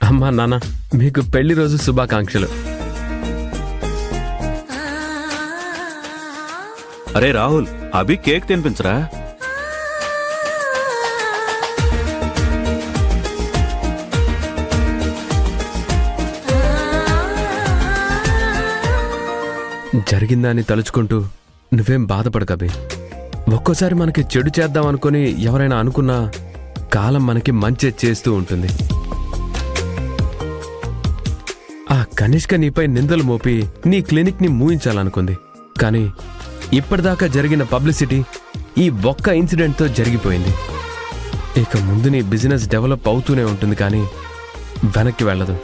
అమ్మా నాన్న, మీకు పెళ్లి రోజు శుభాకాంక్షలు. అరే రాహుల్, అభి కేక్ తినిపించరా? జరిగిందాన్ని తలుచుకుంటూ నువ్వేం బాధపడకబి. ఒక్కోసారి మనకి చెడు చేద్దాం అనుకుని ఎవరైనా అనుకున్నా కాలం మనకి మంచి చేస్తూ ఉంటుంది. ఆ కనిష్క నీపై నిందలు మోపి నీ క్లినిక్ ని మూయించాలనుకుంది. కానీ ఇప్పటిదాకా జరిగిన పబ్లిసిటీ ఈ ఒక్క ఇన్సిడెంట్ తో జరిగిపోయింది. ఇక ముందు నీ బిజినెస్ డెవలప్ అవుతూనే ఉంటుంది, కానీ వెనక్కి వెళ్ళదు.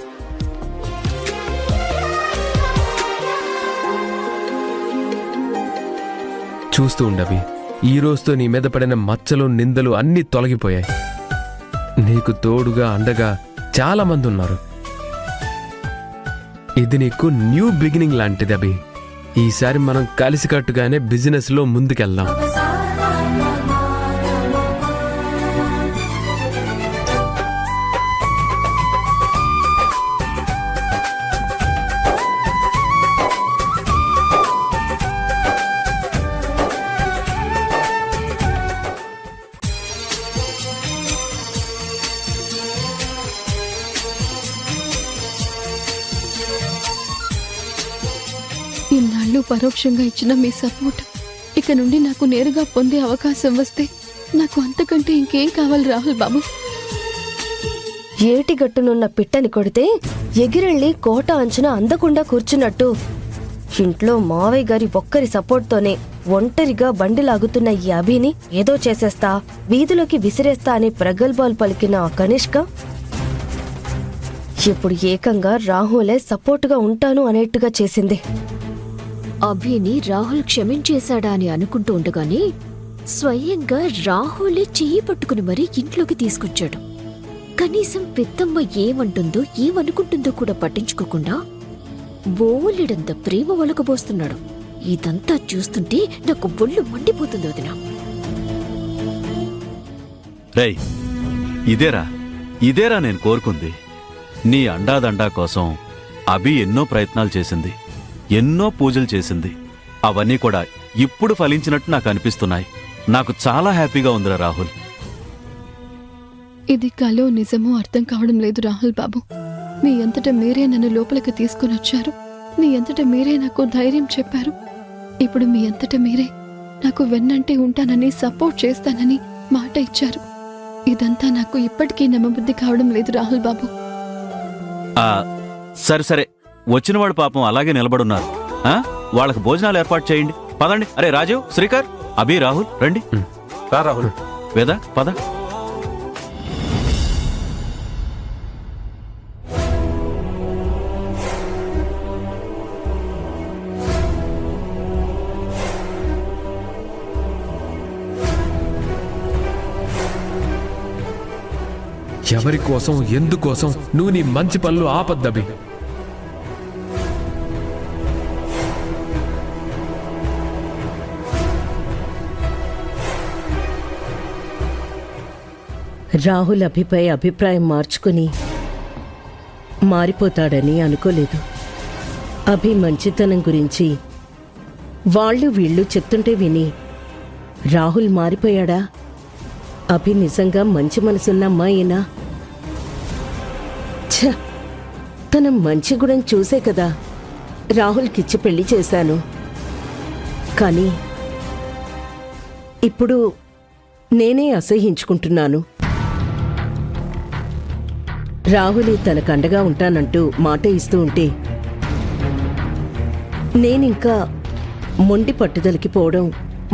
చూస్తూ ఉండవి, ఈ రోజుతో నీ మీద పడిన మచ్చలు నిందలు అన్నీ తొలగిపోయాయి. నీకు తోడుగా అండగా చాలా మంది ఉన్నారు. ఇది నీకు న్యూ బిగినింగ్ లాంటిది అభి. ఈసారి మనం కలిసికట్టుగానే బిజినెస్ లో ముందుకెళ్దాం. ఇన్నాళ్ళు పరోక్షంగా ఇచ్చిన మీ సపోర్ట్ ఇక నుండి నాకు నేరుగా పొందే అవకాశం వస్తే నాకు అంతకంటే ఇంకేం కావాలి రాహుల్ బాబు. ఏటిగట్టునున్న పిట్టని కొడితే ఎగిరెళ్ళి కోట అంచున అందకుండా కూర్చున్నట్టు ఇంట్లో మావయ్య గారి ఒక్కరి సపోర్ట్తోనే ఒంటరిగా బండిలాగుతున్న ఈ అభిని ఏదో చేసేస్తా, వీధిలోకి విసిరేస్తా అని ప్రగల్భాలు పలికిన ఆ కనిష్క ఇప్పుడు ఏకంగా రాహులే సపోర్టుగా ఉంటాను అనేట్టుగా చేసింది. అభిని రాహుల్ క్షమించేశాడా అని అనుకుంటూ ఉండగానే స్వయంగా రాహులే చెయ్యి పట్టుకుని మరీ ఇంట్లోకి తీసుకొచ్చాడు. కనీసం పెద్దమ్మ ఏమంటుందో ఏమనుకుంటుందో కూడా పట్టించుకోకుండా బోలెడంత ప్రేమ ఒలకబోస్తున్నాడు. ఇదంతా చూస్తుంటే నాకు ఒళ్ళు మండిపోతుంది వదినా. రేయ్, ఇదేరా నేను కోరుకుంది. నీ అండాదండా కోసం అభి ఎన్నో ప్రయత్నాలు చేసింది, ఎన్నో పూజలు చేసింది. అవన్నీ కూడా ఇప్పుడు ఫలించినట్టు నాకు అనిపిస్తున్నాయి. నాకు చాలా హ్యాపీగా ఉందిరా రాహుల్. ఇది కలో నిజమో అర్థం కావడం లేదు రాహుల్ బాబు. మీ అంతట మీరే నన్ను లోపలికి తీసుకుని వచ్చారు. మీ అంతట మీరే నాకు ధైర్యం చెప్పారు. ఇప్పుడు మీ అంతట మీరే నాకు వెన్నంటే ఉంటానని, సపోర్ట్ చేస్తానని మాట ఇచ్చారు. ఇదంతా నాకు ఇప్పటికీ నమ్మబుద్ధి కావడం లేదు రాహుల్ బాబు. సరే, వచ్చినవాడు పాపం అలాగే నిలబడున్నారు. వాళ్ళకి భోజనాలు ఏర్పాటు చేయండి. పదండి. అరే రాజీవ్, శ్రీకర్, అభి, రాహుల్ రండి. రాహుల్, వేద పద. ఎవరి కోసం, ఎందుకోసం నువ్వు నీ మంచి పనులు ఆపద్దబి. రాహుల్ అభిపై అభిప్రాయం మార్చుకుని మారిపోతాడని అనుకోలేదు. అభి మంచితనం గురించి వాళ్ళు వీళ్ళు చెప్తుంటే విని రాహుల్ మారిపోయాడా? అభి నిజంగా మంచి మనసున్న అమ్మాయినా? తన మంచి గుణం చూసే కదా రాహుల్కిచ్చి పెళ్లి చేశాను. కానీ ఇప్పుడు నేనే అసహ్యించుకుంటున్నాను. రాహులే తనకు అండగా ఉంటానంటూ మాట ఇస్తూ ఉంటే నేనింకా మొండి పట్టుదలకి పోవడం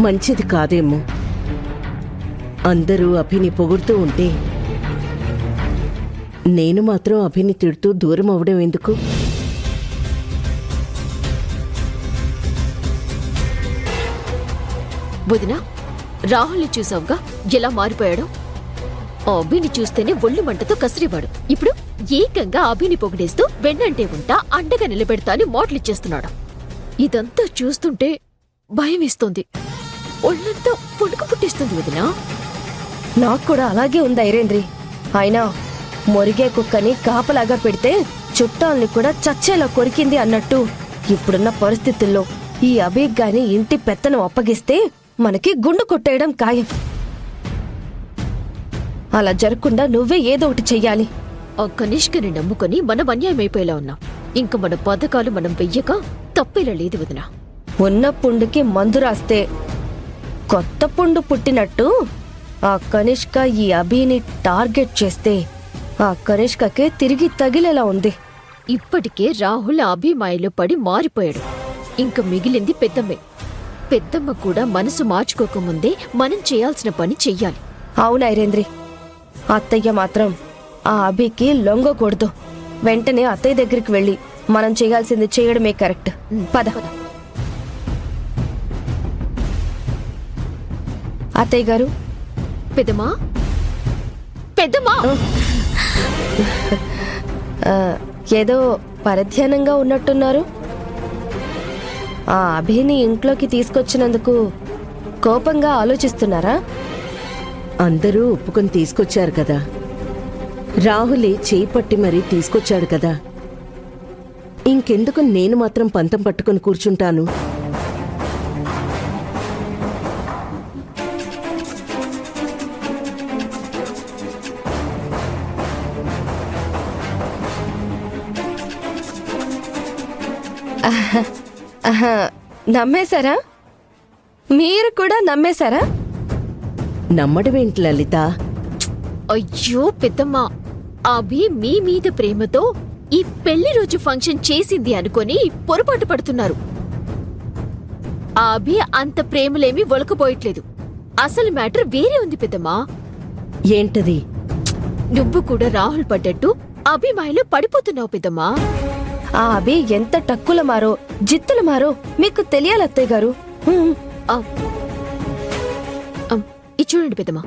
మంచిది కాదేమో. అందరూ అభిని పొగుడుతూ ఉంటే నేను మాత్రం అభిని తిడుతూ దూరం అవడం ఎందుకు? వదినా, రాహుల్ని చూసావుగా ఎలా మారిపోయాడు. అభిని చూస్తేనే ఒళ్ళు మంటతో కసిరేవాడు. ఇప్పుడు ఏకంగా అభిని పొగిడేస్తూ వెన్నంటే ఉంటా, అండగా నిలబెడతా అని మోటలిచ్చేస్తున్నాడు. ఇదంతా చూస్తుంటే భయమేస్తోంది. ఒళ్ళంతా పొడుకు పుట్టిస్తుంది వదినా. నాకు కూడా అలాగే ఉంది ఐరేంద్రి. అయినా మొరిగే కుక్కని కాపలాగా పెడితే చుట్టాల్ని కూడా చచ్చేలా కొరికింది అన్నట్టు ఇప్పుడున్న పరిస్థితుల్లో ఈ అభిక్ గాని ఇంటి పెత్తనం అప్పగిస్తే మనకి గుండు కొట్టేయడం ఖాయం. అలా జరగకుండా నువ్వే ఏదో ఒకటి చెయ్యాలి. ఆ కనిష్కని నమ్ముకొని మనం అన్యాయమైపోయేలా ఉన్నాం. ఇంక మన పథకాలు మనం వెయ్యక తప్పేలా లేదు వదినా. ఉన్న పుండుకి మందు రాస్తే కొత్త పుండు పుట్టినట్టు ఆ కనిష్క ఈ అభిని టార్గెట్ చేస్తే ఆ కనిష్కకే తిరిగి తగిలేలా ఉంది. ఇప్పటికే రాహుల్ అభిమాయలో పడి మారిపోయాడు. ఇంక మిగిలింది పెద్దమ్మే. పెద్దమ్మ కూడా మనసు మార్చుకోకముందే మనం చేయాల్సిన పని చెయ్యాలి. అవును ఐరేంద్రి, అత్తయ్య మాత్రం ఆ అభికి లొంగకూడదు. వెంటనే అత్తయ్య దగ్గరికి వెళ్ళి మనం చేయాల్సింది చేయడమే కరెక్ట్. పద. అత్తయ్య గారు. పెద్దమ్మా, పెద్దమ్మా! ఏదో పరధ్యానంగా ఉన్నట్టున్నారు. ఆ అభిని ఇంట్లోకి తీసుకొచ్చినందుకు కోపంగా ఆలోచిస్తున్నారా? అందరూ ఒప్పుకొని తీసుకొచ్చారు కదా. రాహులే చేయి పట్టి మరీ తీసుకొచ్చాడు కదా. ఇంకెందుకు నేను మాత్రం పంతం పట్టుకొని కూర్చుంటాను? నమ్మేశారా? మీరు కూడా నమ్మేశారా? నమ్మడమేంటి లలిత? అయ్యో పెద్దమ్మా, అభి మీ మీద ప్రేమతో ఈ పెళ్లి రోజు ఫంక్షన్ చేసింది అనుకొని పొరపాటు పడుతున్నారు. ఆ అభి అంత ప్రేమలేమీ ఒలకపోయట్లేదు. అసలు మ్యాటర్ వేరే ఉంది పెద్దమ్మా. ఏంటది? నువ్వు కూడా రాహుల్ పడ్డట్టు అభిమాయిలో పడిపోతున్నావు పెద్దమ్మా. ఆ అభి ఎంత టక్కుల మారో జిత్తుల మారో మీకు తెలియాలి అత్తయ్య గారు. ఇది చూడండి పెద్దమ్మా.